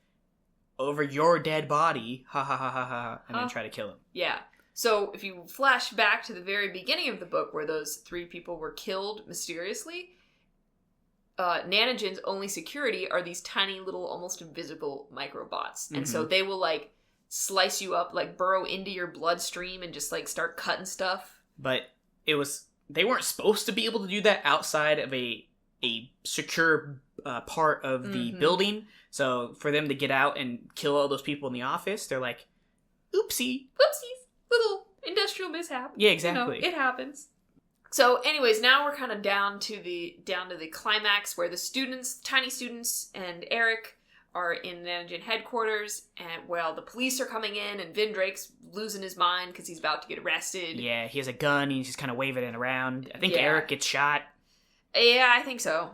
Speaker 2: over your dead body, ha ha ha ha ha, and then try to kill him.
Speaker 1: Yeah. So if you flash back to the very beginning of the book where those 3 people were killed mysteriously, Nanogen's only security are these tiny little almost invisible microbots. And so they will like slice you up, like burrow into your bloodstream and just like start cutting stuff.
Speaker 2: But they weren't supposed to be able to do that outside of a secure part of the building. So for them to get out and kill all those people in the office, they're like, oopsies,
Speaker 1: little industrial mishap.
Speaker 2: Yeah, exactly.
Speaker 1: You know, it happens. So anyways, now we're kind of down to the climax where the tiny students and Eric are in Nanogen headquarters, and the police are coming in, and Vin Drake's losing his mind because he's about to get arrested.
Speaker 2: Yeah, he has a gun, and he's just kind of waving it around. I think Eric gets shot.
Speaker 1: Yeah, I think so.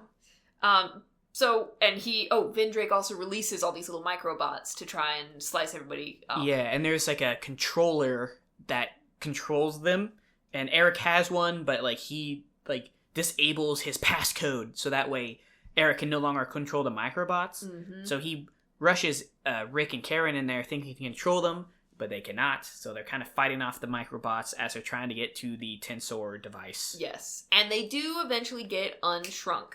Speaker 1: Vin Drake also releases all these little microbots to try and slice everybody up.
Speaker 2: Yeah, and there's like a controller that controls them, and Eric has one, but like he like disables his passcode, so that way Eric can no longer control the microbots. So he rushes Rick and Karen in there thinking he can control them, but they cannot. So they're kind of fighting off the microbots as they're trying to get to the tensor device.
Speaker 1: Yes, and they do eventually get unshrunk,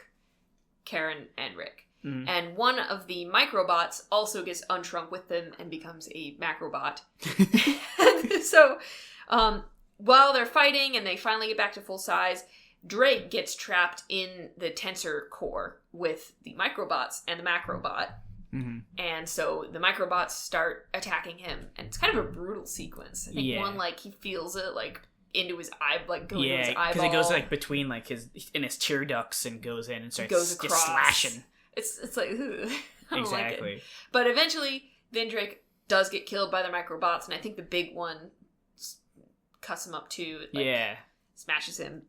Speaker 1: Karen and Rick. And one of the microbots also gets unshrunk with them and becomes a macrobot. So while they're fighting and they finally get back to full size, Drake gets trapped in the tensor core with the microbots and the macrobot. And so the microbots start attacking him, and it's kind of a brutal sequence. I think one, like, he feels it, like, into his eye, like, going into his eyeball.
Speaker 2: Because it goes, like, between, like, his tear ducts and goes in and starts
Speaker 1: goes
Speaker 2: just slashing.
Speaker 1: It's like, ugh, I don't like
Speaker 2: Exactly.
Speaker 1: it. But eventually, Vin Drake does get killed by the microbots, and I think the big one cuts him up too. Like, smashes him.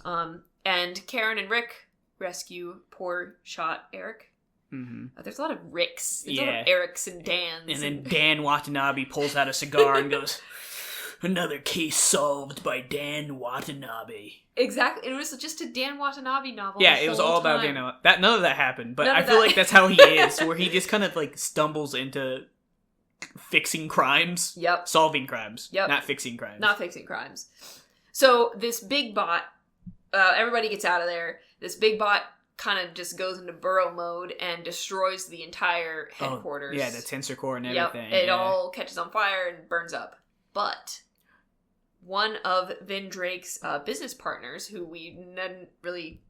Speaker 1: And Karen and Rick rescue poor shot Eric. There's a lot of Ricks. There's a lot of Erics and Dans.
Speaker 2: And then Dan Watanabe pulls out a cigar and goes, another case solved by Dan Watanabe.
Speaker 1: Exactly. It was just a Dan Watanabe novel.
Speaker 2: Yeah, it was all about Dan Watanabe. None of that happened, but I feel like that's how he is, where he just kind of like stumbles into fixing crimes.
Speaker 1: Yep.
Speaker 2: Solving crimes.
Speaker 1: Yep.
Speaker 2: Not fixing crimes.
Speaker 1: Not fixing crimes. So this big bot, everybody gets out of there. This big bot kind of just goes into burrow mode and destroys the entire headquarters.
Speaker 2: Yeah, the tensor core and everything.
Speaker 1: It all catches on fire and burns up. But one of Vin Drake's business partners, who we didn't really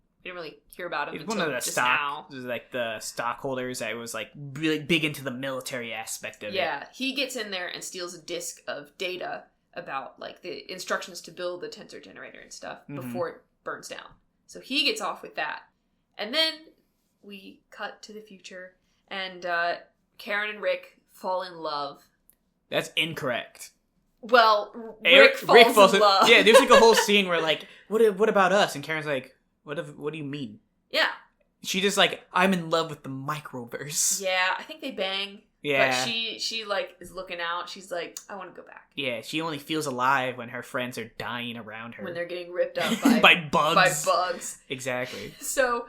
Speaker 1: hear about him until just now.
Speaker 2: Like the stockholders that was like really big into the military aspect of it.
Speaker 1: Yeah, he gets in there and steals a disk of data about like the instructions to build the tensor generator and stuff before it burns down. So he gets off with that. And then we cut to the future, and Karen and Rick fall in love.
Speaker 2: That's incorrect.
Speaker 1: Well, Rick falls in love.
Speaker 2: Yeah, there's like a whole scene where like, what about us? And Karen's like, what do you mean?
Speaker 1: Yeah.
Speaker 2: She just like, I'm in love with the microverse.
Speaker 1: Yeah, I think they bang.
Speaker 2: Yeah.
Speaker 1: But she like is looking out. She's like, I want to go back.
Speaker 2: Yeah, she only feels alive when her friends are dying around her.
Speaker 1: When they're getting ripped up by
Speaker 2: by bugs.
Speaker 1: By bugs.
Speaker 2: Exactly.
Speaker 1: So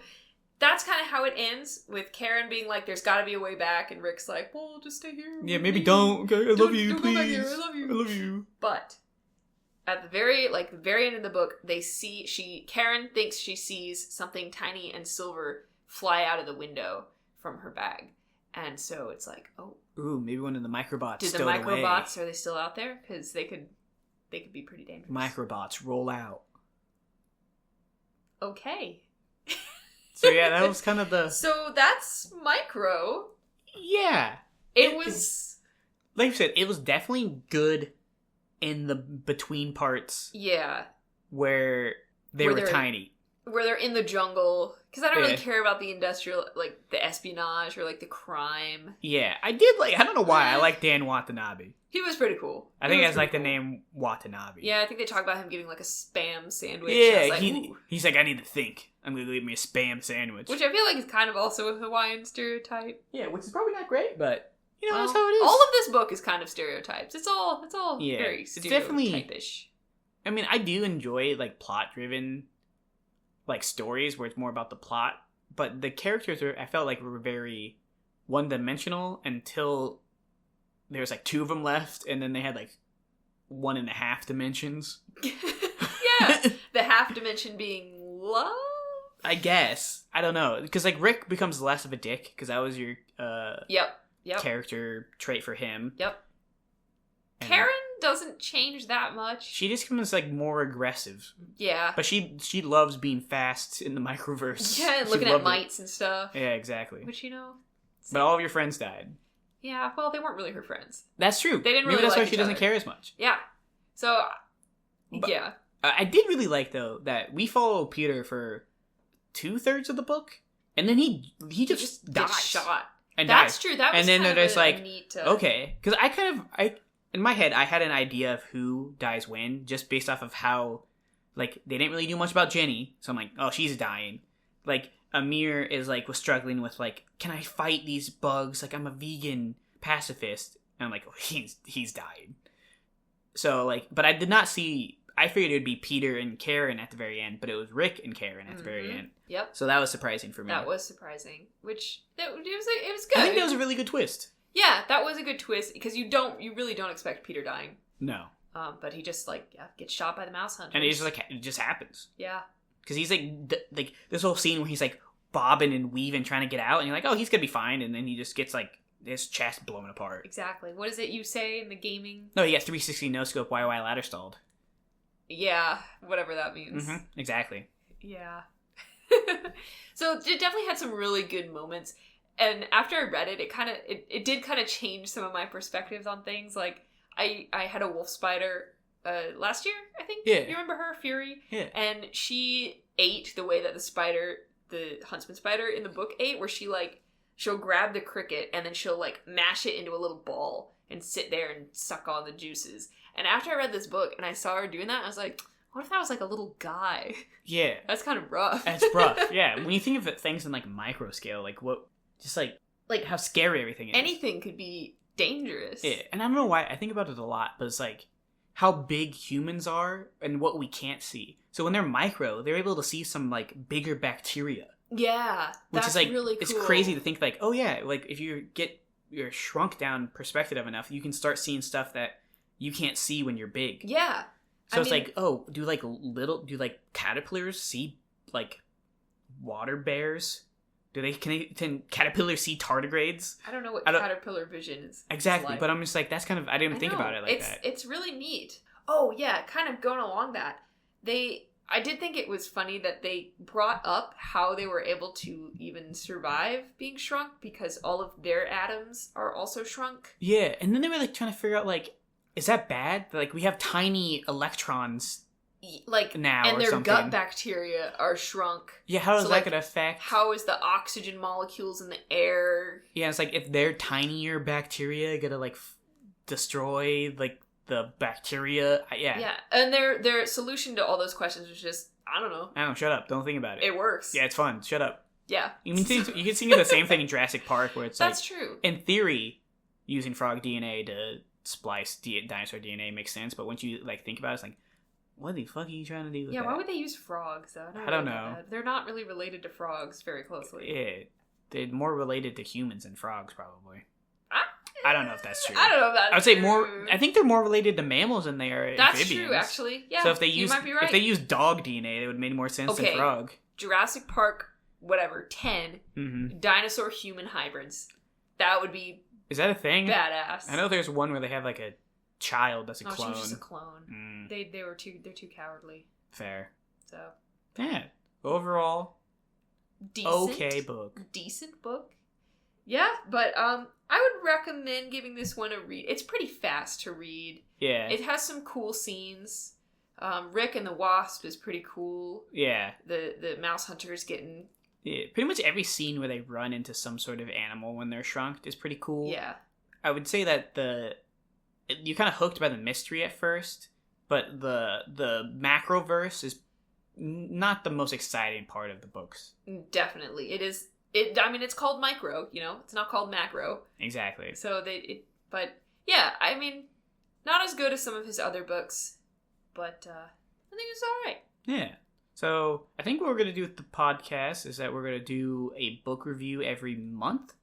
Speaker 1: that's kind of how it ends, with Karen being like, there's got to be a way back, and Rick's like, well, just stay here.
Speaker 2: Yeah, maybe don't. Okay, I love you,
Speaker 1: don't
Speaker 2: please.
Speaker 1: Go back here. I love you. But at the very end of the book, Karen thinks she sees something tiny and silver fly out of the window from her bag. And so it's like, oh.
Speaker 2: Ooh, maybe one of the microbots
Speaker 1: Did the microbots, are they still out there? Because they could be pretty dangerous.
Speaker 2: Microbots, roll out.
Speaker 1: Okay.
Speaker 2: So yeah, that was kind of the...
Speaker 1: So that's Micro.
Speaker 2: Yeah.
Speaker 1: It was...
Speaker 2: Like I said, it was definitely good in the between parts.
Speaker 1: Yeah.
Speaker 2: Where they were tiny.
Speaker 1: Where they're in the jungle. Because I don't really care about the industrial, like, the espionage or, like, the crime.
Speaker 2: Yeah, I did like... I don't know why. I like Dan Watanabe.
Speaker 1: He was pretty cool.
Speaker 2: I think that's like the name Watanabe.
Speaker 1: Yeah, I think they talk about him getting, like, a Spam sandwich.
Speaker 2: Yeah,
Speaker 1: like,
Speaker 2: he's like, I need to think. I'm going to leave me a Spam sandwich.
Speaker 1: Which I feel like is kind of also a Hawaiian stereotype.
Speaker 2: Yeah, which is probably not great, but... You know,
Speaker 1: well,
Speaker 2: that's how it is.
Speaker 1: All of this book is kind of stereotypes. It's all very stereotypish.
Speaker 2: I mean, I do enjoy, like, plot-driven, like, stories where it's more about the plot, but the characters I felt like were very one-dimensional until there's like 2 of them left, and then they had like 1.5 dimensions.
Speaker 1: Yeah, the half dimension being love.
Speaker 2: I guess, I don't know, because like Rick becomes less of a dick because that was your
Speaker 1: Yep.
Speaker 2: character trait for him.
Speaker 1: Yep.
Speaker 2: And
Speaker 1: Karen doesn't change that much.
Speaker 2: she just becomes like more aggressive,
Speaker 1: Yeah.
Speaker 2: but she loves being fast in the microverse.
Speaker 1: Yeah, and
Speaker 2: She
Speaker 1: looking at
Speaker 2: loved it.
Speaker 1: mites and stuff.
Speaker 2: Yeah, exactly.
Speaker 1: Which,
Speaker 2: But all of your friends died.
Speaker 1: yeah, well, they weren't really her friends.
Speaker 2: That's true.
Speaker 1: They didn't
Speaker 2: Maybe
Speaker 1: really
Speaker 2: that's
Speaker 1: like
Speaker 2: why she
Speaker 1: each
Speaker 2: doesn't
Speaker 1: other.
Speaker 2: care as much.
Speaker 1: Yeah. So,
Speaker 2: But-
Speaker 1: yeah.
Speaker 2: I did really like though that we follow Peter for 2/3 of the book, and then he just dies.
Speaker 1: Gets shot.
Speaker 2: And
Speaker 1: That's
Speaker 2: dies.
Speaker 1: true. That was
Speaker 2: And then
Speaker 1: kind
Speaker 2: they're
Speaker 1: of
Speaker 2: just
Speaker 1: a
Speaker 2: like,
Speaker 1: neat...
Speaker 2: Okay, because I in my head I had an idea of who dies when, just based off of how like they didn't really do much about Jenny, so I'm like, oh, she's dying. Like Amir was struggling with like, can I fight these bugs? Like I'm a vegan pacifist, and I'm like, oh, he's dying. So like, but I did not see. I figured it would be Peter and Karen at the very end, but it was Rick and Karen at the very end.
Speaker 1: Yep.
Speaker 2: So that was surprising for me.
Speaker 1: That was surprising. Which, it was good.
Speaker 2: I think that was a really good twist.
Speaker 1: Yeah, that was a good twist, because you really don't expect Peter dying.
Speaker 2: No.
Speaker 1: But he just, gets shot by the mouse hunters.
Speaker 2: And it's just it just happens.
Speaker 1: Yeah.
Speaker 2: Because he's like this whole scene where he's like bobbing and weaving trying to get out, and you're like, oh, he's gonna be fine, and then he just gets like his chest blown apart.
Speaker 1: Exactly. What is it you say in the gaming?
Speaker 2: No, he got 360 no scope YY ladder stalled.
Speaker 1: Yeah, whatever that means.
Speaker 2: Mm-hmm. Exactly.
Speaker 1: Yeah. So it definitely had some really good moments, and after I read it, it did kind of change some of my perspectives on things. Like I had a wolf spider last year, I think.
Speaker 2: Yeah.
Speaker 1: You remember her, Fury?
Speaker 2: Yeah.
Speaker 1: And she ate the way that the huntsman spider in the book ate, where she'll grab the cricket and then she'll mash it into a little ball and sit there and suck all the juices. And after I read this book and I saw her doing that, I was like, what if that was a little guy?
Speaker 2: Yeah.
Speaker 1: That's kind of rough.
Speaker 2: That's rough. Yeah. When you think of things in micro scale, just how scary everything is.
Speaker 1: Anything could be dangerous.
Speaker 2: Yeah. And I don't know why I think about it a lot, but it's how big humans are and what we can't see. So when they're micro, they're able to see some bigger bacteria.
Speaker 1: Yeah,
Speaker 2: Which
Speaker 1: that's
Speaker 2: is
Speaker 1: really cool.
Speaker 2: It's crazy to think oh yeah, if you get your shrunk down perspective of enough, you can start seeing stuff that you can't see when you're big.
Speaker 1: Yeah.
Speaker 2: So do caterpillars see water bears? Can caterpillars see tardigrades?
Speaker 1: I don't know what caterpillar vision is.
Speaker 2: Exactly,
Speaker 1: like.
Speaker 2: but I'm just that's kind of I didn't think about it that.
Speaker 1: It's really neat. Oh yeah, kind of going along that. I did think it was funny that they brought up how they were able to even survive being shrunk, because all of their atoms are also shrunk.
Speaker 2: Yeah, and then they were trying to figure out is that bad? We have tiny electrons now,
Speaker 1: and
Speaker 2: or
Speaker 1: their
Speaker 2: something.
Speaker 1: gut bacteria are shrunk.
Speaker 2: Yeah, how is that going to affect?
Speaker 1: How is the oxygen molecules in the air?
Speaker 2: Yeah, it's if their tinier bacteria going to destroy the bacteria. Yeah.
Speaker 1: Yeah, and their solution to all those questions was just, I don't know.
Speaker 2: Shut up. Don't think about it.
Speaker 1: It works.
Speaker 2: Yeah, it's fun. Shut up.
Speaker 1: Yeah.
Speaker 2: You can think of the same thing in Jurassic Park, where it's
Speaker 1: that's true.
Speaker 2: In theory, using frog DNA to splice dinosaur DNA makes sense, but once you think about it, it's what the fuck are you trying to do with that?
Speaker 1: Why would they use frogs, though?
Speaker 2: I don't know.
Speaker 1: They're not really related to frogs very closely.
Speaker 2: Yeah, they're more related to humans than frogs, probably. I don't know if that's true.
Speaker 1: I don't know if that's
Speaker 2: I would say
Speaker 1: true.
Speaker 2: more. I think they're more related to mammals than they are
Speaker 1: That's
Speaker 2: amphibians.
Speaker 1: true, actually. Yeah.
Speaker 2: So if they use
Speaker 1: if
Speaker 2: they use dog DNA, it would make more sense than frog.
Speaker 1: Jurassic Park, 10
Speaker 2: Mm-hmm.
Speaker 1: dinosaur human hybrids. That would be
Speaker 2: Is that a thing?
Speaker 1: badass.
Speaker 2: I know there's one where they have a child that's a
Speaker 1: She
Speaker 2: clone.
Speaker 1: was just a clone. They're too cowardly.
Speaker 2: Fair.
Speaker 1: So
Speaker 2: Yeah. Overall,
Speaker 1: decent.
Speaker 2: okay book.
Speaker 1: Decent book. Yeah, but I would recommend giving this one a read. It's pretty fast to read.
Speaker 2: Yeah.
Speaker 1: It has some cool scenes. Rick and the Wasp is pretty cool.
Speaker 2: Yeah.
Speaker 1: The mouse hunters getting...
Speaker 2: Yeah. Pretty much every scene where they run into some sort of animal when they're shrunk is pretty cool.
Speaker 1: Yeah.
Speaker 2: I would say that you're kind of hooked by the mystery at first, but the macroverse is not the most exciting part of the books.
Speaker 1: Definitely. It is... it's called micro, it's not called macro.
Speaker 2: Exactly.
Speaker 1: So but yeah, not as good as some of his other books, but I think it's alright.
Speaker 2: Yeah. So I think what we're going to do with the podcast is that we're going to do a book review every month.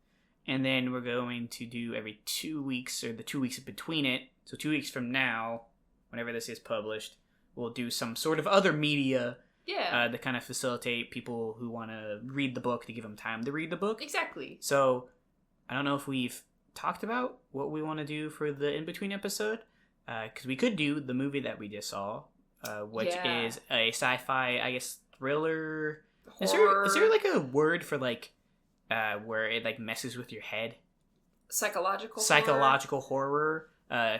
Speaker 2: And then we're going to do every 2 weeks, or the 2 weeks in between it. So 2 weeks from now, whenever this is published, we'll do some sort of other media to kind of facilitate people who want to read the book, to give them time to read the book.
Speaker 1: Exactly.
Speaker 2: So I don't know if we've talked about what we want to do for the in-between episode, because we could do the movie that we just saw, which is a sci-fi, I guess, thriller.
Speaker 1: Horror.
Speaker 2: Is there like a word for like where it like messes with your head? Psychological horror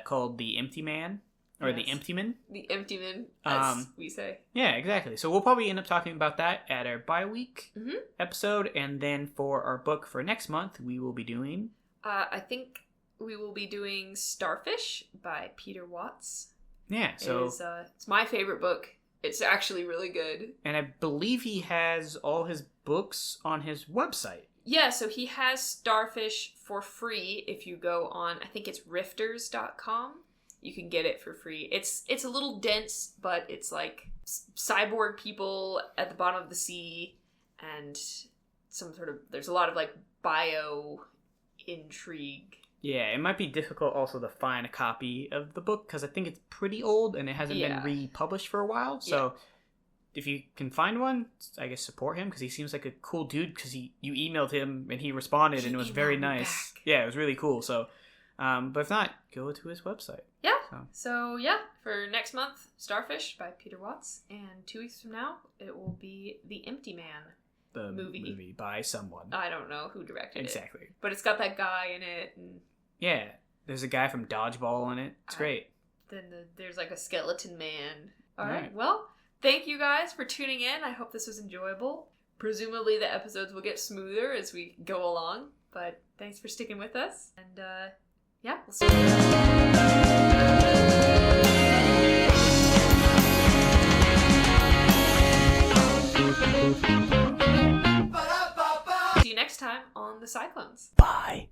Speaker 2: called The Empty Man, or The Empty Man. The
Speaker 1: Empty Man, as we say.
Speaker 2: Yeah, exactly. So we'll probably end up talking about that at our bi-week episode, and then for our book for next month, we will be doing...
Speaker 1: I think we will be doing Starfish by Peter Watts.
Speaker 2: Yeah, so...
Speaker 1: It's my favorite book. It's actually really good.
Speaker 2: And I believe he has all his books on his website.
Speaker 1: Yeah, so he has Starfish for free if you go on, I think it's rifters.com. You can get it for free. It's a little dense, but it's like cyborg people at the bottom of the sea, and there's a lot of like bio intrigue.
Speaker 2: Yeah, it might be difficult also to find a copy of the book, because I think it's pretty old and it hasn't been republished for a while. So if you can find one, I guess support him, because he seems like a cool dude, because you emailed him and he responded and it was very nice.
Speaker 1: Back.
Speaker 2: Yeah, it was really cool. So, but if not, go to his website.
Speaker 1: Yeah. So for next month, Starfish by Peter Watts, and 2 weeks from now, it will be The Empty Man.
Speaker 2: The movie by someone.
Speaker 1: I don't know who directed it.
Speaker 2: Exactly.
Speaker 1: But it's got that guy in it. And
Speaker 2: yeah, there's a guy from Dodgeball in it. It's great.
Speaker 1: Then there's like a skeleton man. All right. Well, thank you guys for tuning in. I hope this was enjoyable. Presumably the episodes will get smoother as we go along. But thanks for sticking with us. And we'll see you next time on the SciClones.
Speaker 2: Bye.